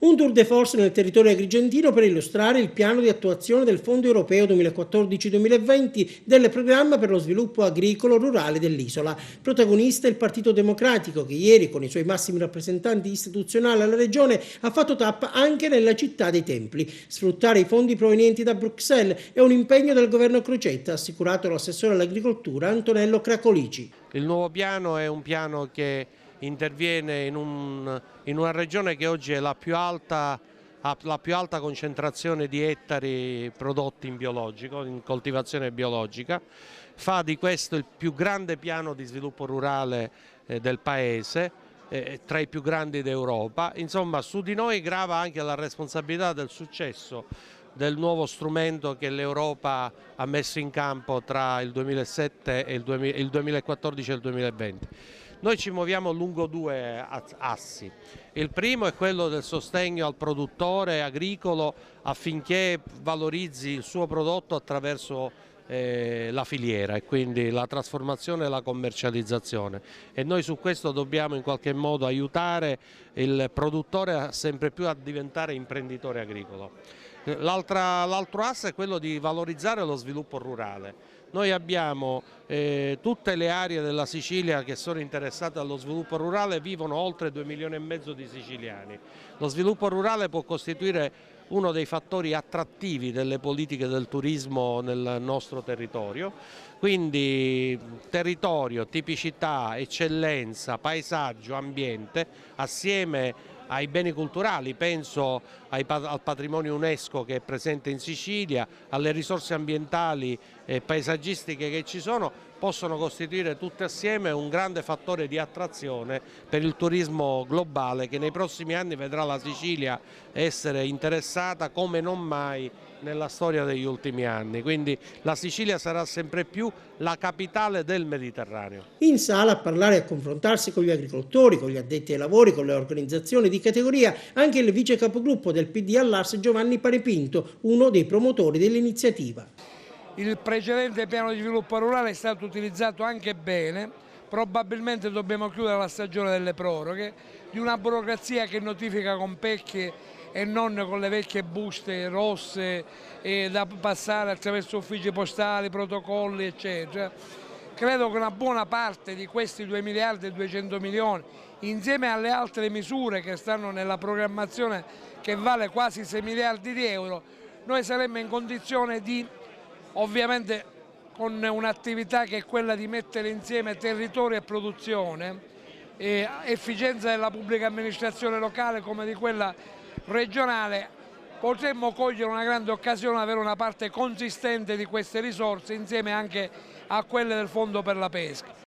Un tour de force nel territorio agrigentino per illustrare il piano di attuazione del Fondo Europeo 2014-2020 del programma per lo sviluppo agricolo rurale dell'isola. Protagonista il Partito Democratico che ieri con i suoi massimi rappresentanti istituzionali alla regione ha fatto tappa anche nella città dei Templi. Sfruttare i fondi provenienti da Bruxelles è un impegno del governo Crocetta, ha assicurato l'assessore all'agricoltura Antonello Cracolici. Il nuovo piano è un piano che interviene in una regione che oggi è ha la più alta concentrazione di ettari prodotti in biologico, in coltivazione biologica, fa di questo il più grande piano di sviluppo rurale del Paese, tra i più grandi d'Europa. Insomma, su di noi grava anche la responsabilità del successo del nuovo strumento che l'Europa ha messo in campo tra il 2007 e il 2014 e il 2020. Noi ci muoviamo lungo due assi. Il primo è quello del sostegno al produttore agricolo affinché valorizzi il suo prodotto attraverso la filiera e quindi la trasformazione e la commercializzazione, e noi su questo dobbiamo in qualche modo aiutare il produttore sempre più a diventare imprenditore agricolo. L'altro asse è quello di valorizzare lo sviluppo rurale. Noi abbiamo tutte le aree della Sicilia che sono interessate allo sviluppo rurale, vivono oltre 2,5 milioni di siciliani. Lo sviluppo rurale può costituire uno dei fattori attrattivi delle politiche del turismo nel nostro territorio, quindi territorio, tipicità, eccellenza, paesaggio, ambiente, assieme ai beni culturali, penso al patrimonio UNESCO che è presente in Sicilia, alle risorse ambientali e paesaggistiche che ci sono, possono costituire tutte assieme un grande fattore di attrazione per il turismo globale che nei prossimi anni vedrà la Sicilia essere interessata come non mai nella storia degli ultimi anni. Quindi la Sicilia sarà sempre più la capitale del Mediterraneo. In sala a parlare e a confrontarsi con gli agricoltori, con gli addetti ai lavori, con le organizzazioni di categoria, anche il vice capogruppo del PD all'Ars Giovanni Parepinto, uno dei promotori dell'iniziativa. Il precedente piano di sviluppo rurale è stato utilizzato anche bene, probabilmente dobbiamo chiudere la stagione delle proroghe, di una burocrazia che notifica con pecche e non con le vecchie buste rosse da passare attraverso uffici postali, protocolli eccetera. Credo che una buona parte di questi 2 miliardi e 200 milioni, insieme alle altre misure che stanno nella programmazione che vale quasi 6 miliardi di euro, noi saremmo in condizione di, ovviamente con un'attività che è quella di mettere insieme territorio e produzione, efficienza della pubblica amministrazione locale come di quella regionale, potremmo cogliere una grande occasione di avere una parte consistente di queste risorse insieme anche a quelle del Fondo per la pesca.